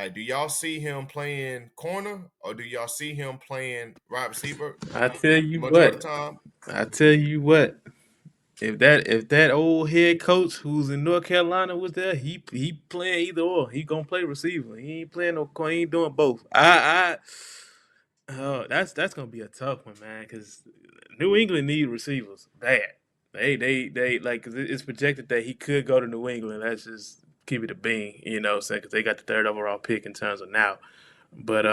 Like, do y'all see him playing corner or do y'all see him playing wide receiver I tell you majority of what. the time? I tell you what. If that old head coach who's in North Carolina was there, he playing either or. He gonna play receiver. He ain't playing no corner. He ain't doing both. That's gonna be a tough one, man. Because New England need receivers bad. They like 'cause it's projected that he could go to New England. That's just keep it a bean, saying because they got the third overall pick in terms of now. But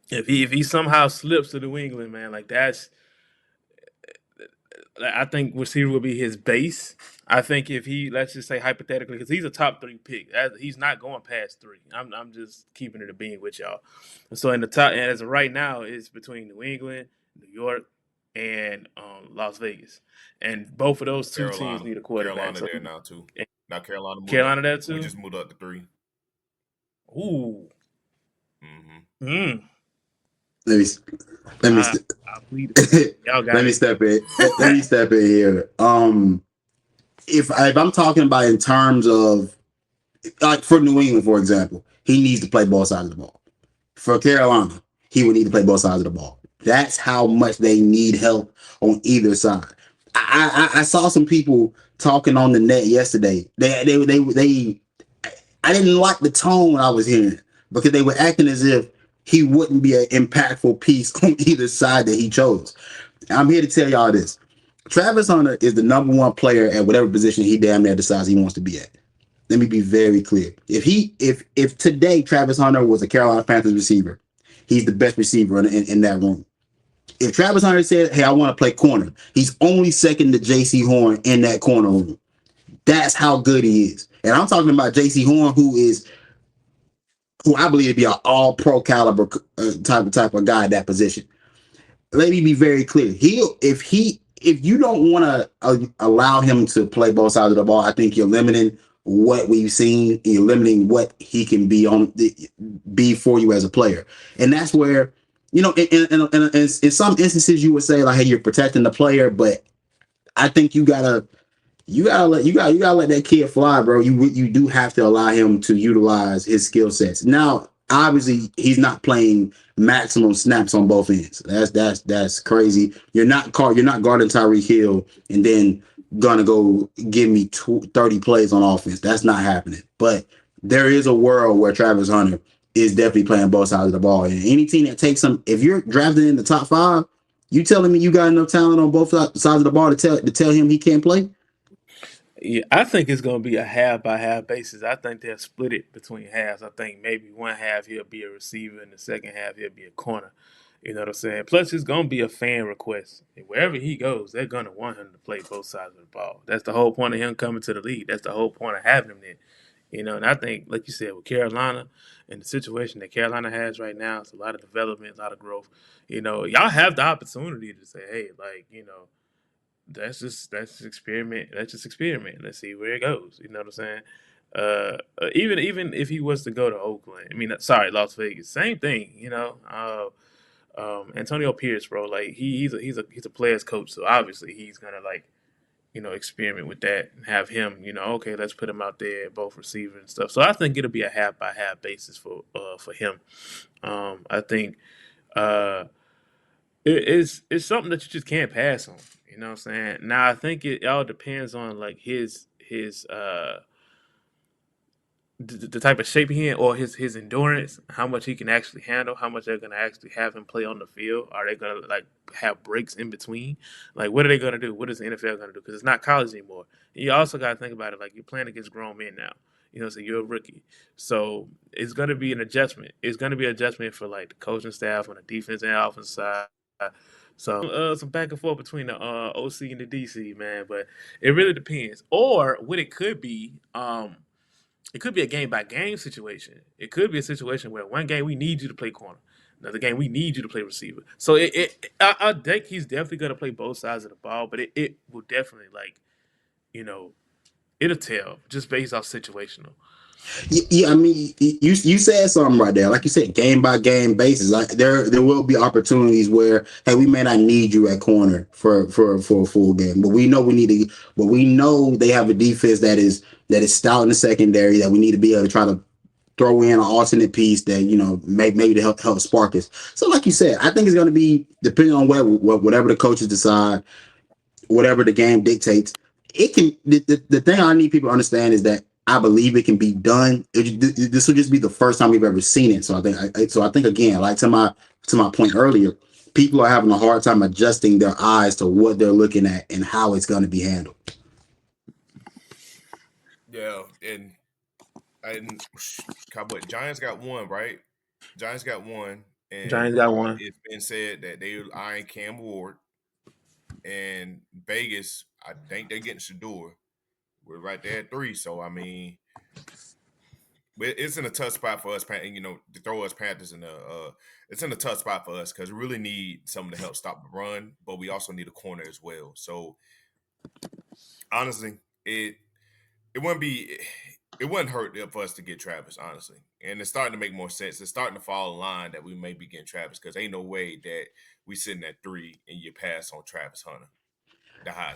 if he somehow slips to New England, man, like that's I think receiver will be his base. I think if he, let's just say hypothetically, because he's a top three pick, he's not going past three. I'm just keeping it a being with y'all. So in the top, and as of right now, it's between New England, New York, and Las Vegas, and both of those two teams Carolina. need a quarterback. Carolina So there now too. Now Carolina moved up. Carolina there We too. just moved up to 3. Ooh, Mm-hmm. mm. Let me let me I, st- I plead the fifth. Y'all got let me it. step in. Let me step in here. If I'm talking about in terms of like for New England, for example, he needs to play both sides of the ball. For Carolina, he would need to play both sides of the ball. That's how much they need help on either side. I saw some people talking on the net yesterday. I didn't like the tone I was hearing because they were acting as if he wouldn't be an impactful piece on either side that he chose. I'm here to tell y'all this. Travis Hunter is the number one player at whatever position he damn near decides he wants to be at. Let me be very clear. If today Travis Hunter was a Carolina Panthers receiver, he's the best receiver in that room. If Travis Hunter said, "Hey, I want to play corner," he's only second to J.C. Horn in that corner room. That's how good he is. And I'm talking about J.C. Horn, who I believe to be an all pro caliber type of guy at that position. Let me be very clear. If you don't want to allow him to play both sides of the ball, I think you're limiting what we've seen. You're limiting what he can be for you as a player, and that's where in some instances you would say like, hey, you're protecting the player, but I think you gotta let that kid fly, bro. You do have to allow him to utilize his skill sets. Now, obviously, he's not playing maximum snaps on both ends. That's crazy. You're not guarding Tyreek Hill and then gonna go give me 30 plays on offense. That's not happening. But there is a world where Travis Hunter is definitely playing both sides of the ball. And any team that takes him, if you're drafted in the top 5, you telling me you got enough talent on both sides of the ball to tell him he can't play? Yeah, I think it's going to be a half by half basis. I think they'll split it between halves. I think maybe one half he'll be a receiver, and the second half he'll be a corner. You know what I'm saying? Plus, it's going to be a fan request. And wherever he goes, they're going to want him to play both sides of the ball. That's the whole point of him coming to the league. That's the whole point of having him there. And I think, like you said, with Carolina and the situation that Carolina has right now, it's a lot of development, a lot of growth. Y'all have the opportunity to say, hey, like, that's just experiment. Let's just experiment. Let's see where it goes. You know what I'm saying? Even if he was to go to Oakland, I mean, sorry, Las Vegas, same thing. Antonio Pierce, bro, like he's a player's coach, so obviously he's gonna like experiment with that and have him, okay, let's put him out there at both receiver and stuff. So I think it'll be a half by half basis for him. I think uh, it's something that you just can't pass on. You know what I'm saying? Now I think it all depends on like his the type of shape he in or his endurance, how much he can actually handle, how much they're gonna actually have him play on the field. Are they gonna like have breaks in between? Like what are they gonna do? What is the NFL gonna do? Because it's not college anymore. You also gotta think about it like you're playing against grown men now. So you're a rookie. So it's gonna be an adjustment. It's gonna be an adjustment for like the coaching staff on the defense and offense side. So some back and forth between the OC and the DC, man. But it really depends. Or what it could be a game by game situation. It could be a situation where one game we need you to play corner, another game we need you to play receiver. So I think he's definitely gonna play both sides of the ball, but it will definitely like you know it'll tell just based off situational. Yeah, I mean, you said something right there. Like you said, game by game basis. Like there will be opportunities where, hey, we may not need you at corner for a full game, but we know we need to. But we know they have a defense that is stout in the secondary that we need to be able to try to throw in an alternate piece that maybe to help spark us. So, like you said, I think it's going to be depending on whatever the coaches decide, whatever the game dictates. It can. The thing I need people to understand is that I believe it can be done. This will just be the first time we've ever seen it. So I think again, like to my point earlier, people are having a hard time adjusting their eyes to what they're looking at and how it's going to be handled. Yeah, and Cowboy Giants got one, right? Giants got one, Giants and got one. it's been said that they eyeing Cam Ward, and Vegas. I think they're getting Shador. We're right there at 3, so I mean, it's in a tough spot for us. To throw us Panthers in the. It's in a tough spot for us because we really need someone to help stop the run, but we also need a corner as well. So honestly, it wouldn't hurt for us to get Travis, honestly. And it's starting to make more sense. It's starting to fall in line that we may be getting Travis because ain't no way that we sitting at 3 and you pass on Travis Hunter, the Heisman.